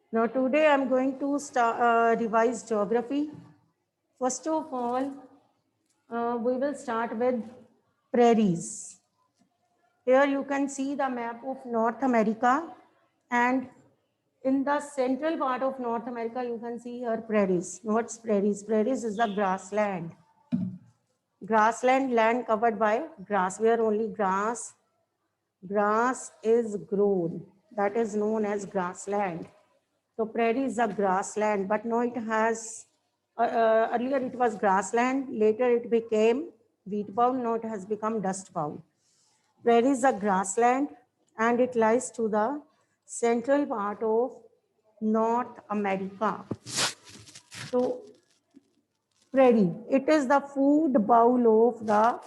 Now today I'm going to revise geography. First of all, we will start with prairies. Here you can see the map of North America, and in the central part of North America you can see here prairies. What's prairies? Prairies is the grassland. Grassland, land covered by grass, where only grass is grown. That is known as grassland. So prairie is a grassland, but now it has, earlier it was grassland, later it became wheat bound, now it has become dust bound. Prairie is a grassland and it lies to the central part of North America. So prairie, it is the food bowl of the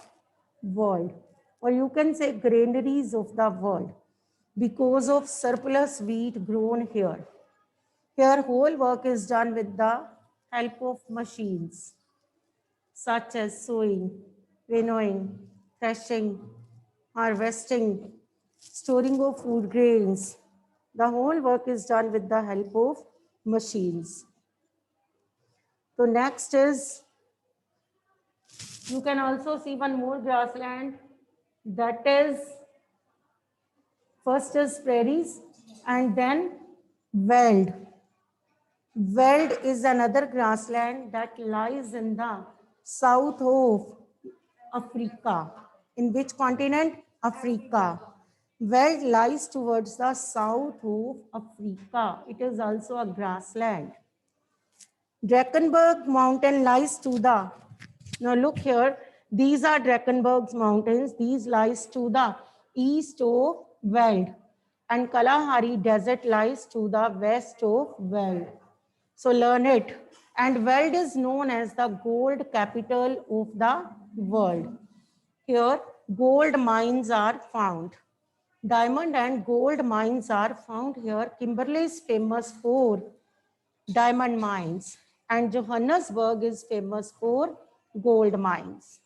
world, or you can say granaries of the world, because of surplus wheat grown here. Here, whole work is done with the help of machines such as sowing, winnowing, threshing, harvesting, storing of food grains. The whole work is done with the help of machines. So next is, you can also see one more grassland, that is, first is prairies and then veld. Veld is another grassland that lies in the south of Africa. In which continent? Africa. Veld lies towards the south of Africa. It is also a grassland. Drakensberg mountain lies to the, now look here, these are Drakensberg mountains. These lies to the east of Veld, and Kalahari desert lies to the west of Veld. So learn it. And Veld is known as the gold capital of the world. Here, gold mines are found. Diamond and gold mines are found here. Kimberley is famous for diamond mines, and Johannesburg is famous for gold mines.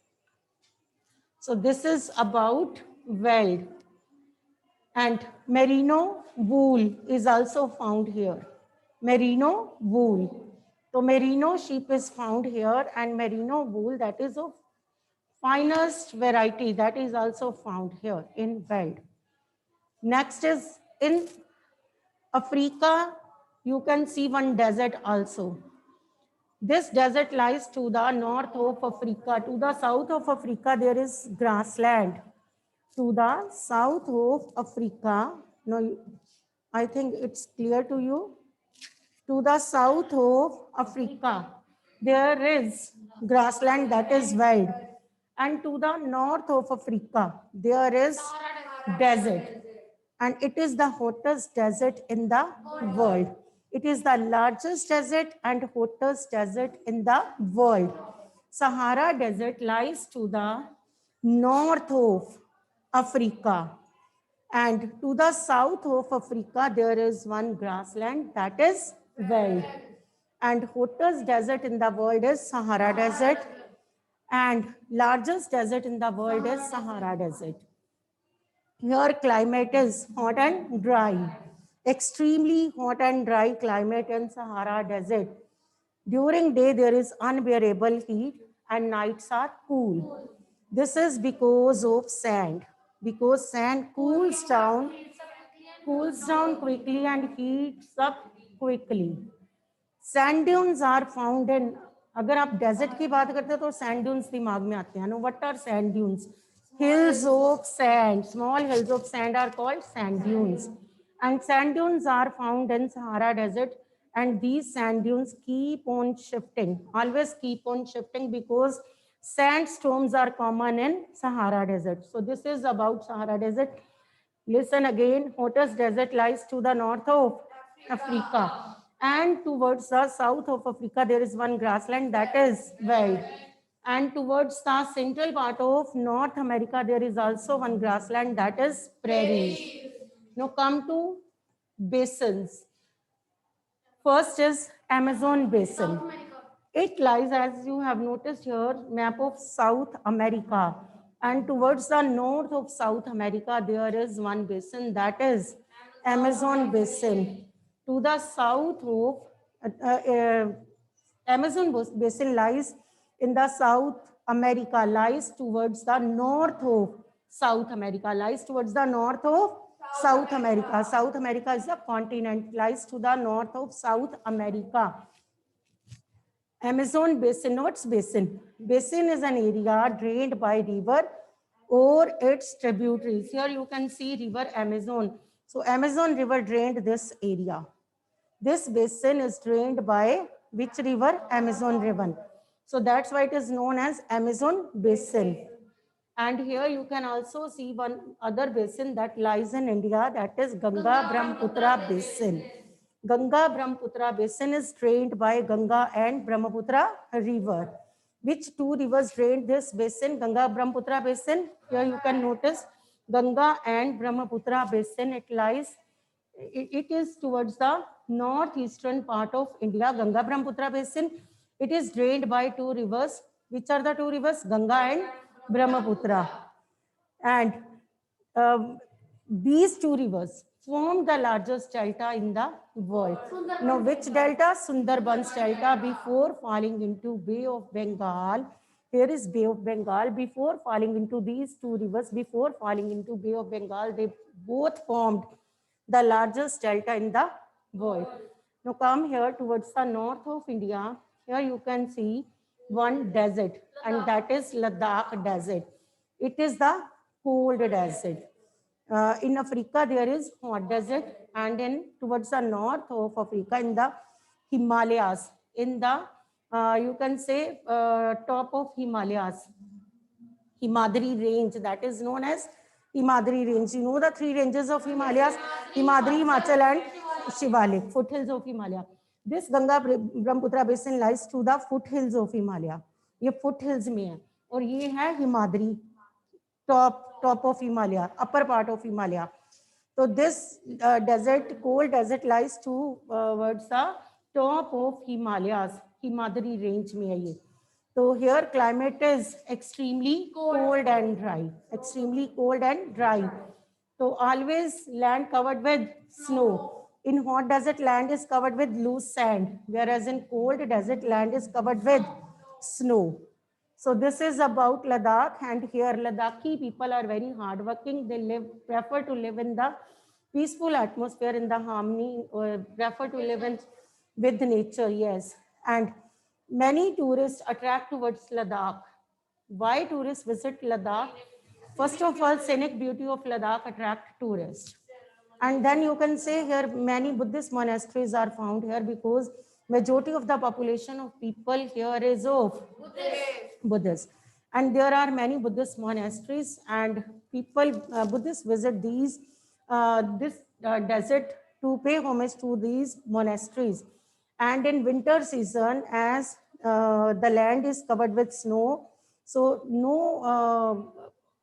So this is about Veld. And merino wool is also found here. Merino wool. So merino sheep is found here, and merino wool, that is of finest variety, that is also found here in Veld. Next is in Africa, you can see one desert also. This desert lies to the north of Africa. To the south of Africa, there is grassland. To the south of Africa, no, I think it's clear to you. To the south of Africa, there is grassland, that is wild. And to the north of Africa, there is desert. And it is the hottest desert in the world. It is the largest desert and hottest desert in the world. Sahara Desert lies to the north of Africa. And to the south of Africa, there is one grassland, that is Veld. And hottest desert in the world is Sahara Desert. And largest desert in the world is Sahara Desert. Here climate is hot and dry. Extremely hot and dry climate in Sahara Desert. During day there is unbearable heat and nights are cool. This is because of sand. Because sand cools down quickly and heats up quickly. Sand dunes are found in, अगर आप desert की बात करते हो तो sand dunes दिमाग में आते हैं. What are sand dunes? Hills of sand. Small hills of sand are called sand dunes. And sand dunes are found in Sahara Desert. And these sand dunes keep on shifting, always keep on shifting, because sandstorms are common in Sahara Desert. So this is about Sahara Desert. Listen again, hottest desert lies to the north of Africa. And towards the south of Africa, there is one grassland, that is Veld. And towards the central part of North America, there is also one grassland, that is prairie. Now come to basins. First is Amazon Basin. It lies, as you have noticed here, map of South America. And towards the north of South America, there is one basin, that is Amazon Basin. to the south of Amazon basin lies in the South America, lies towards the north of South America, lies towards the north of South America. South America is a continent, lies to the north of South America. Amazon basin, what's basin? Basin is an area drained by river or its tributaries. Here you can see river Amazon. So Amazon river drained this area. This basin is drained by which river? Amazon river. So that's why it is known as Amazon basin. And here you can also see one other basin that lies in India, that is Ganga Brahmaputra basin. Ganga Brahmaputra basin is drained by Ganga and Brahmaputra river. Which two rivers drain this basin? Ganga Brahmaputra basin. Here you can notice Ganga and Brahmaputra basin. It lies, it is towards the northeastern part of India, Ganga Brahmaputra basin. It is drained by two rivers. Which are the two rivers? Ganga and Brahmaputra. And these two rivers form the largest delta in the world. Now, which delta? Sundarbans delta. Before falling into Bay of Bengal, here is Bay of Bengal. Before falling into these two rivers, before falling into Bay of Bengal, they both formed the largest delta in the world. Now come here towards the north of India. Here you can see one desert, and that is Ladakh desert. It is the cold desert. In Africa, there is hot desert, and in towards the north of Africa, in the Himalayas, in the you can say top of Himalayas, Himadri range, that is known as Himadri range. You know the three ranges of Himalayas: Himadri, Himachal, and Shivalik, foothills of Himalaya. This Ganga Brahmaputra basin lies to the foothills of Himalaya. ये foothills में है, और ये है Himadri, top of Himalaya, upper part of Himalaya. So this desert, cold desert, lies towards the top of Himalayas, Himadri range में है ये. So here climate is extremely cold and dry, extremely cold and dry. So always land covered with snow. In hot desert, land is covered with loose sand, whereas in cold desert, land is covered with snow. So this is about Ladakh, and here Ladakhi people are very hardworking. They prefer to live in the peaceful atmosphere, in the harmony, prefer to live in with nature, yes. And many tourists attract towards Ladakh. Why tourists visit Ladakh? First of all, scenic beauty of Ladakh attract tourists. And then you can say here many Buddhist monasteries are found here, because majority of the population of people here is of Buddhist. And there are many Buddhist monasteries, and people, Buddhists visit these, this desert to pay homage to these monasteries. And in winter season, as the land is covered with snow, so no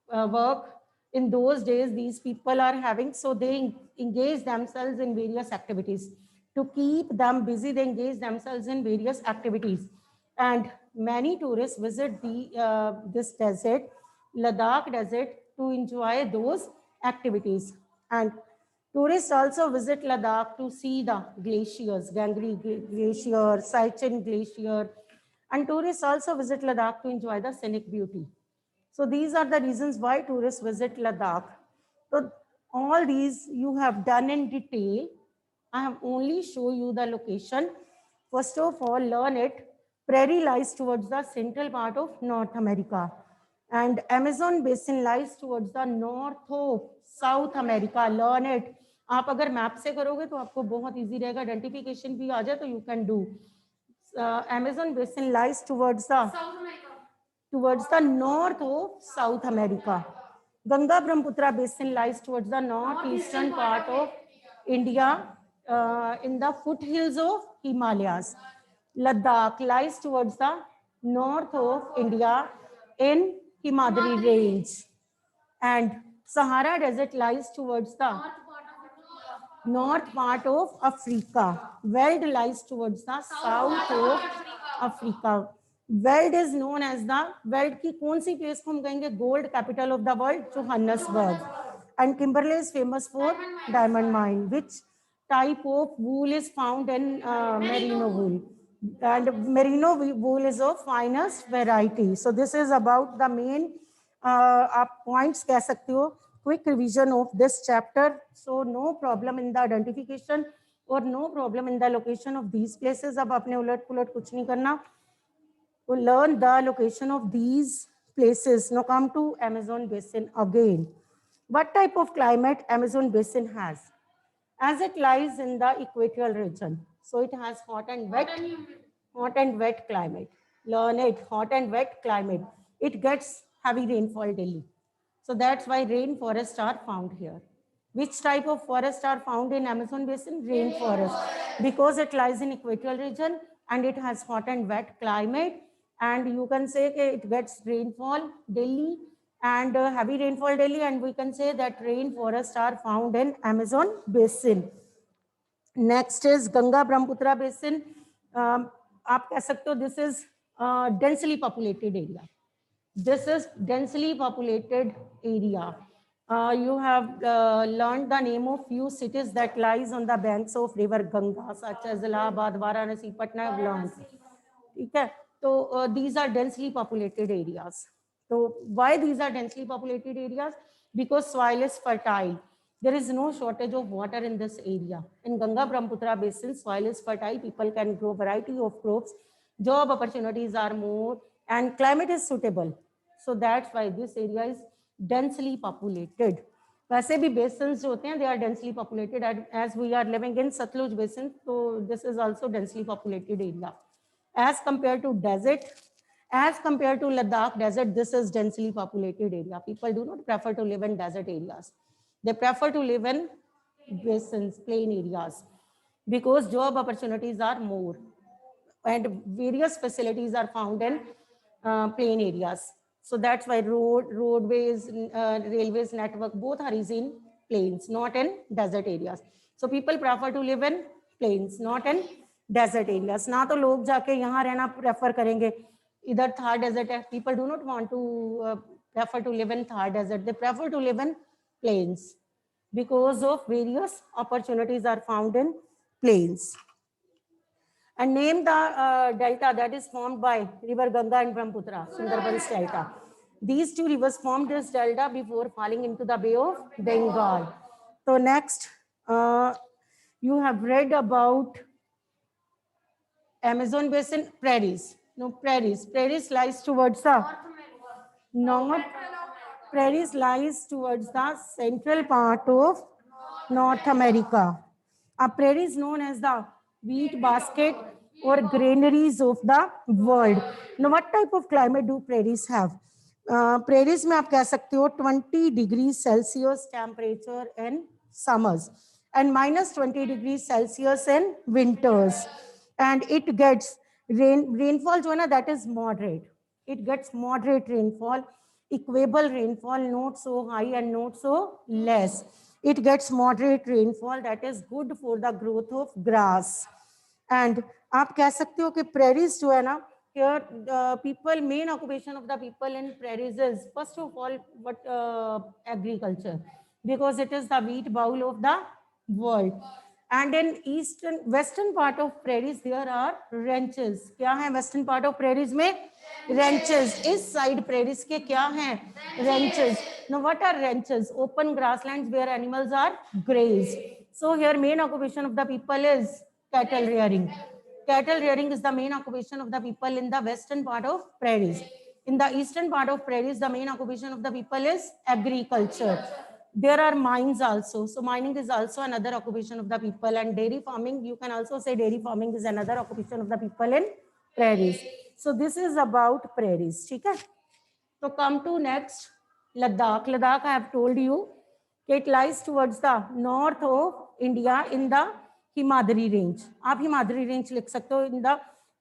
work in those days these people are having, so they engage themselves in various activities. To keep them busy, they engage themselves in various activities. And many tourists visit this desert, Ladakh desert, to enjoy those activities. And tourists also visit Ladakh to see the glaciers, Gangri Glacier, Saichen Glacier. And tourists also visit Ladakh to enjoy the scenic beauty. So these are the reasons why tourists visit Ladakh. So all these you have done in detail. I have only shown you the location. First of all, learn it. Prairie lies towards the central part of North America, and Amazon basin lies towards the north of South America. Learn it. आप अगर map से करोगे तो आपको बहुत easy रहेगा, identification भी आ जाए तो you can do. Amazon basin lies towards the north of South America. Ganga Brahmaputra basin lies towards the northeastern part of India, in the foothills of Himalayas. Ladakh lies towards the north of India in Himadri range. And Sahara desert lies towards the north part of Africa. Veld lies towards the south of Africa. Veld is known as the, Veld की कौन सी place को हम कहेंगे gold capital of the world? Johannesburg. And Kimberley is famous for diamond mine. Which type of wool is found in merino wool. And merino wool is of finest variety. So this is about the main points कह सकते हो. Quick revision of this chapter. So no problem in the identification or no problem in the location of these places. अब आपने उलट पुलट कुछ नहीं करना. To learn the location of these places. Now come to Amazon basin again. What type of climate Amazon basin has? As it lies in the equatorial region, so it has hot and wet climate. Learn it, hot and wet climate. It gets heavy rainfall daily. So that's why rainforests are found here. Which type of forests are found in Amazon basin? Rainforest. Because it lies in equatorial region and it has hot and wet climate, and you can say it gets rainfall daily and heavy rainfall daily, and we can say that rainforests are found in Amazon basin. Next is Ganga Brahmaputra basin. आप कह सकते हो this is densely populated area. This is densely populated area. You have learned the name of few cities that lies on the banks of river Ganga, such as Allahabad, Varanasi, Patna. I've learned. Okay. So these are densely populated areas. So why these are densely populated areas? Because soil is fertile. There is no shortage of water in this area. In Ganga Brahmaputra basin, soil is fertile. People can grow variety of crops. Job opportunities are more, and climate is suitable. So that's why this area is densely populated. वैसे भी basins जो होते हैं, they are densely populated. As we are living in Satluj basin, so this is also densely populated area. As compared to desert, as compared to Ladakh desert, this is densely populated area. People do not prefer to live in desert areas. They prefer to live in basins, plain areas, because job opportunities are more and various facilities are found in plain areas. So that's why roadways, railways network, both are in plains, not in desert areas. So people prefer to live in plains, not in desert areas. ना तो लोग जाके यहाँ रहना prefer करेंगे. इधर Thar desert है. People do not want to prefer to live in Thar desert. They prefer to live in plains because of various opportunities are found in plains. And name the delta that is formed by river Ganga and Brahmaputra, Sundarbans delta. These two rivers formed this delta before falling into the Bay of Bengal. So next, you have read about Amazon basin prairies. No, prairies. Prairies lies towards the north. Prairies lies towards the central part of North America. A prairie is known as the wheat basket or granaries of the world. Now, what type of climate do prairies have? Prairies में आप कह सकते हो 20 degrees Celsius temperature in summers and minus 20 degrees Celsius in winters. And it gets rainfall जो है ना, that is moderate. It gets moderate rainfall, equable rainfall, not so high and not so less. It gets moderate rainfall that is good for the growth of grass. And आप कह सकते हो कि prairies जो है ना, here the people, main occupation of the people in prairies is first of all what agriculture, because it is the wheat bowl of the world. And in western part of prairies there are ranches. क्या है western part of prairies में? Ranches. इस side prairies के क्या हैं? Ranches. Now what are ranches? Open grasslands where animals are grazed. So here main occupation of the people is cattle rearing. Cattle rearing is the main occupation of the people in the western part of prairies. In the eastern part of prairies, the main occupation of the people is agriculture. There are mines also. So mining is also another occupation of the people, and dairy farming, you can also say dairy farming is another occupation of the people in prairies. So this is about prairies. Okay? So come to next, Ladakh. Ladakh, I have told you, it lies towards the north of India in the Himadri range. आप Himadri range लिख सकते हो in the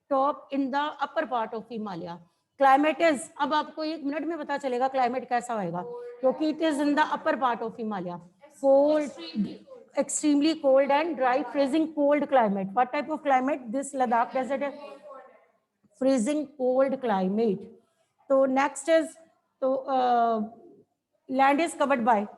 top, in the upper part of Himalaya. Climate is, अब आपको एक minute में पता चलेगा climate कैसा होएगा, क्योंकि it is in the upper part of Himalaya. Cold, extremely cold and dry, freezing cold climate. What type of climate? This Ladakh desert is freezing cold climate. So next is, so land is covered by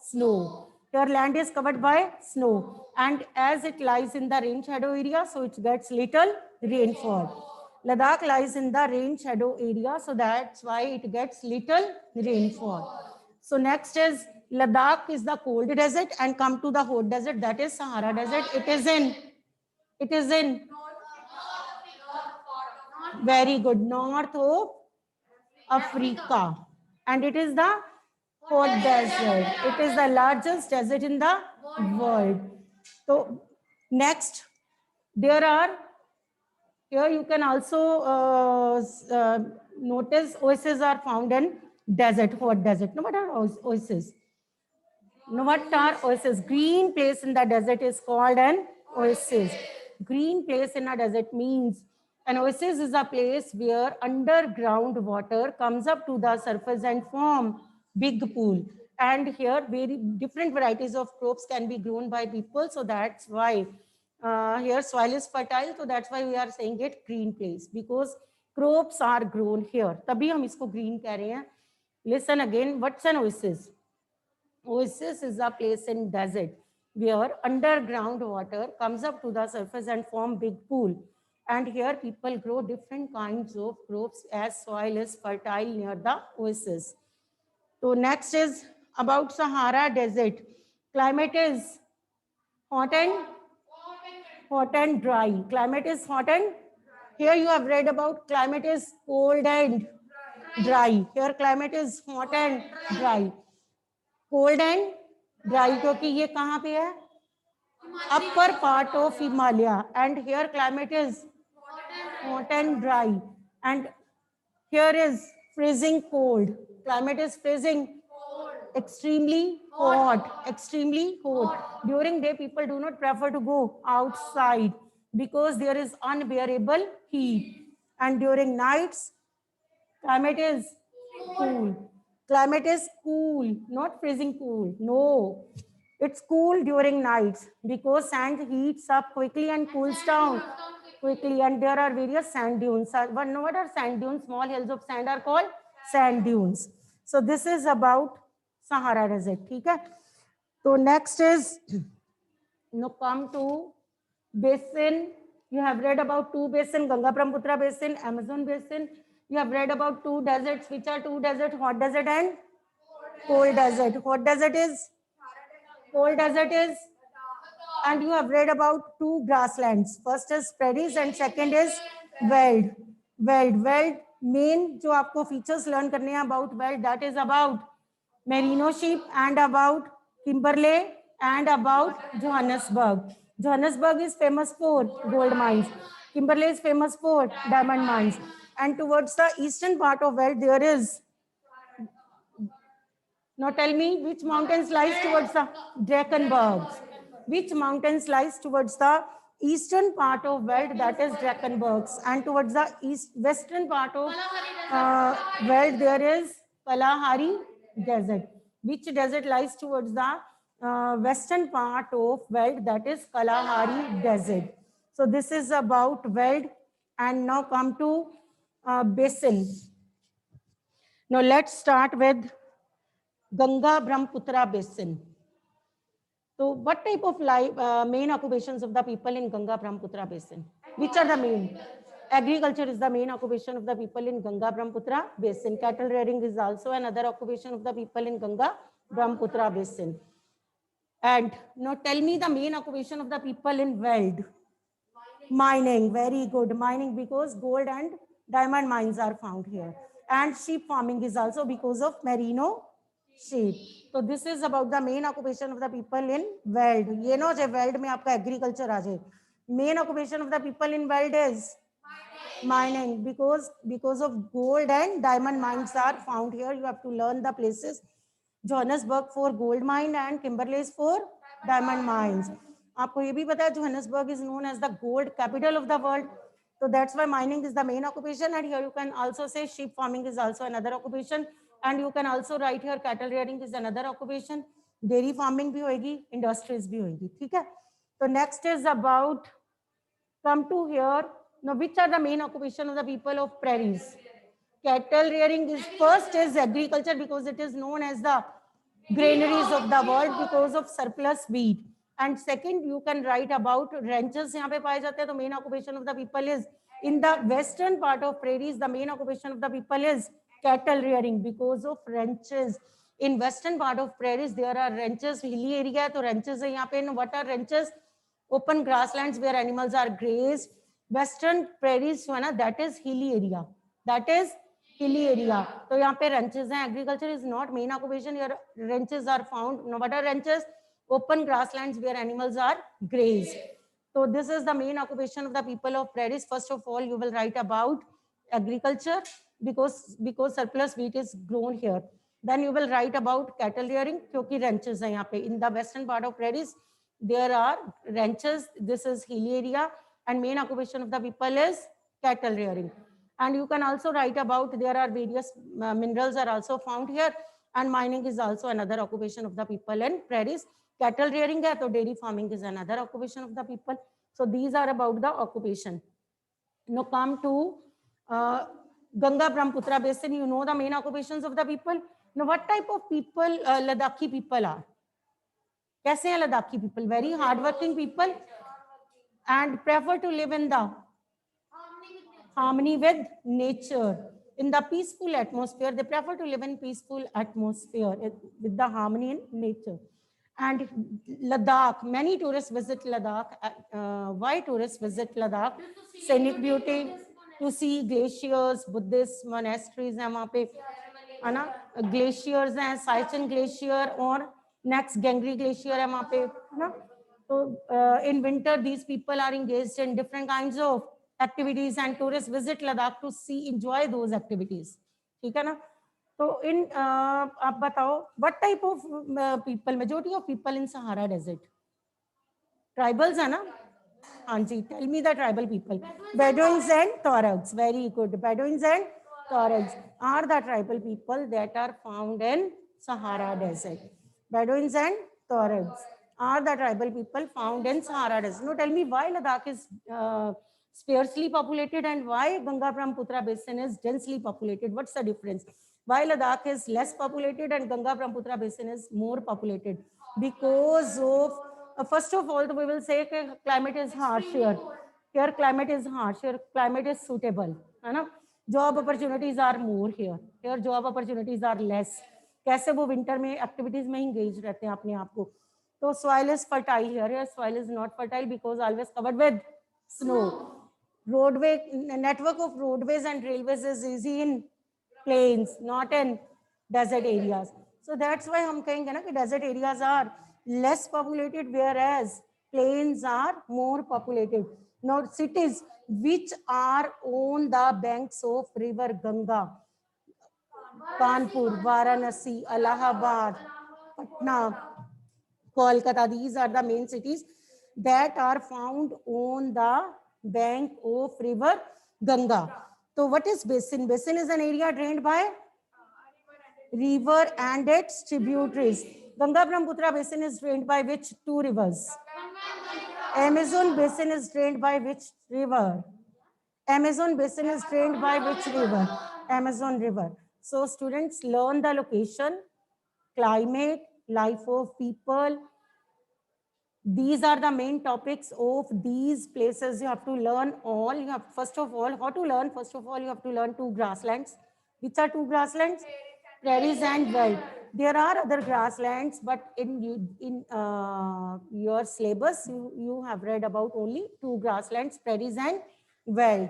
snow. Here land is covered by snow, and as it lies in the rain shadow area, so it gets little rainfall. Ladakh lies in the rain shadow area, so that's why it gets little rainfall. So next is Ladakh is the cold desert, and come to the hot desert, that is Sahara desert. It is in very good north of Africa, and it is the hot desert. It is the largest desert in the world. So next, there are here you can also notice oases are found in desert, hot desert. No, what are oases? No, what are oases? Green place in the desert is called an oasis. Green place in a desert means an oasis is a place where underground water comes up to the surface and form big pool. And here very different varieties of crops can be grown by people. So that's why here soil is fertile. So that's why we are saying it green place, because crops are grown here. तभी हम इसको green कह रहे हैं. Listen again. What's an oasis? Oasis is a place in desert where underground water comes up to the surface and form big pool. And here people grow different kinds of crops as soil is fertile near the oasis. So next is about Sahara desert. Climate is hot and dry. Climate is hot and here you have read about climate is cold and dry. Here climate is hot and dry. Cold and dry, क्योंकि ये कहाँ पे है? Upper part of Himalaya, and here climate is hot and dry, and here is freezing cold. Climate is freezing, extremely hot. During day, people do not prefer to go outside because there is unbearable heat, and during nights, climate is cool. Climate is cool, not freezing cool. No, it's cool during nights because sand heats up quickly and cools down quickly, and there are various sand dunes. What are sand dunes? Small hills of sand are called sand dunes. So this is about Sahara desert. ठीक है? So next is now come to basin. You have read about two basin: Ganga Brahmaputra basin, Amazon basin. You have read about two deserts. Which are two deserts? Hot desert and cold desert. Hot desert is, cold desert is, and you have read about two grasslands. First is prairies and second is veld. Veld main जो आपको features learn करने हैं about veld, that is about merino sheep and about Kimberley and about Johannesburg. Johannesburg is famous for gold mines. Kimberley is famous for diamond mines. And towards the eastern part of veld there is, now tell me which mountains lies towards the Drakensberg. Which mountains lies towards the eastern part of veld, that is Drakensberg, and towards the western part of veld there is Kalahari desert. Which desert lies towards the western part of veld, that is Kalahari desert. So this is about veld, and now come to basin. Now let's start with Ganga Brahmaputra basin. So what type of life, main occupations of the people in Ganga Brahmaputra basin? Which are the main? Agriculture is the main occupation of the people in Ganga Brahmaputra basin. Cattle rearing is also another occupation of the people in Ganga Brahmaputra basin. And now tell me the main occupation of the people in veld. Mining, very good. Mining, because gold and diamond mines are found here. And sheep farming is also because of merino sheep. So this is about the main occupation of the people in veld. ये ना जो veld में आपका agriculture आ जाए. Main occupation of the people in veld is mining, because of gold and diamond mines are found here. You have to learn the places. Johannesburg for gold mine and Kimberley is for diamond mines. आपको ये भी पता है Johannesburg is known as the gold capital of the world. So that's why mining is the main occupation, and here you can also say sheep farming is also another occupation, and you can also write here cattle rearing is another occupation. Dairy farming भी होगी, industries भी होगी. ठीक है? So next is about, come to here. Now which are the main occupation of the people of prairies? Cattle rearing is first is agriculture, because it is known as the granaries of the world because of surplus wheat. And second, you can write about ranches यहाँ पे पाए जाते हैं. तो main occupation of the people is in the western part of prairies. The main occupation of the people is cattle rearing because of ranches. In western part of prairies there are ranches, hilly area है तो ranches है यहाँ पे. What are ranches? Open grasslands where animals are grazed. Western prairies जो है ना, that is hilly area. That is hilly area. तो यहाँ पे ranches हैं. Agriculture is not main occupation. Your ranches are found. No, what are ranches? Open grasslands where animals are grazed. So this is the main occupation of the people of prairies. First of all, you will write about agriculture because surplus wheat is grown here. Then you will write about cattle rearing क्योंकि ranches हैं यहाँ पे. In the western part of prairies, there are ranches. This is hilly area and main occupation of the people is cattle rearing. And you can also write about there are various minerals are also found here and mining is also another occupation of the people in prairies. Cattle rearing है तो dairy farming is another occupation of the people. So these are about the occupation. Now come to Ganga Brahmaputra basin. You know the main occupations of the people. Now what type of people Ladakhi people are? कैसे हैं Ladakhi people? Very hardworking people and prefer to live in the harmony with nature. In the peaceful atmosphere, they prefer to live in peaceful atmosphere with the harmony in nature. And Ladakh, many tourists visit Ladakh. Why tourists visit Ladakh? Scenic beauty, to see glaciers, Buddhist monasteries हैं वहाँ पे, है ना? Glaciers हैं, Saichen Glacier और next Gangri Glacier है वहाँ पे, है ना? So in winter, these people are engaged in different kinds of activities and tourists visit Ladakh to see, enjoy those activities. ठीक है ना? तो इन आप बताओ what type of people, majority of people in Sahara Desert? Tribals है ना? हाँ जी, tell me the tribal people. Bedouins and Tuaregs. Very good. Bedouins and Tuaregs are the tribal people that are found in Sahara Desert. Bedouins and Tuaregs are the tribal people found in Sahara Desert. Now tell me why Ladakh is sparsely populated and why Ganga Brahmaputra basin is densely populated. What's the difference? Why Ladakh is less populated and Ganga Brahmaputra basin is more populated? Because of first of all, we will say that climate is harsh here. Here climate is harsh. Here climate is suitable. है ना? Job opportunities are more here. Here job opportunities are less. कैसे वो winter में activities में engage रहते हैं अपने आप को. तो soil is fertile here. Here soil is not fertile because always covered with snow. Roadway network of roadways and railways is easy in plains, not in desert areas. So that's why हम कहेंगे ना कि desert areas are less populated, whereas plains are more populated. Now cities which are on the banks of river Ganga, Kanpur, Varanasi, Allahabad, Patna, Kolkata, these are the main cities that are found on the bank of river Ganga. So what is basin? Basin is an area drained by river and its tributaries. Ganga Brahmaputra basin is drained by which two rivers? Amazon basin is drained by which river? Amazon basin is drained by which river? Amazon river. So students learn the location, climate, life of people. These are the main topics of these places. You have to learn all. You have, first of all, how to learn? First of all, you have to learn two grasslands. Which are two grasslands? Prairies and veld. There are other grasslands, but in your syllabus, you have read about only two grasslands, prairies and veld.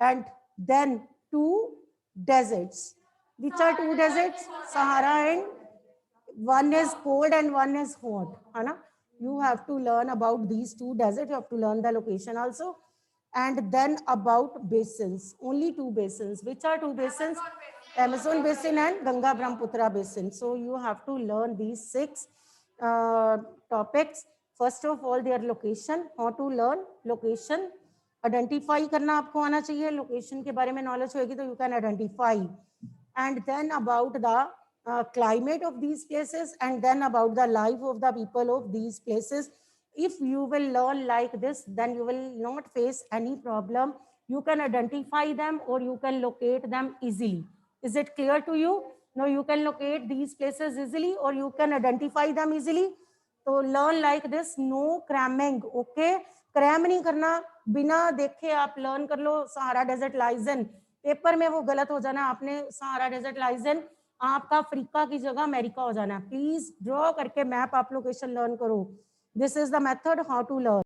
And then two deserts. Which are two deserts? Sahara and one is cold and one is hot. Anna? You have to learn about these two deserts. You have to learn the location also. And then about basins. Only two basins. Which are two basins? Amazon basin and Ganga Brahmaputra basin. So you have to learn these six topics. First of all, their location. How to learn location. Identify करना आपको आना चाहिए. Location के बारे में knowledge होगी तो you can identify. And then about the climate of these places, and then about the life of the people of these places. If you will learn like this, then you will not face any problem. You can identify them or you can locate them easily. Is it clear to you? Now you can locate these places easily or you can identify them easily. तो learn like this, no cramming, okay? Cram नहीं करना, बिना देखे आप learn कर लो Sahara desert lies in, पेपर में वो गलत हो जाना, आपने सहारा डेजर्ट लाइजन आपका अफ्रीका की जगह अमेरिका हो जाना। प्लीज ड्रॉ करके मैप आप लोकेशन लर्न करो। This is the method how to learn.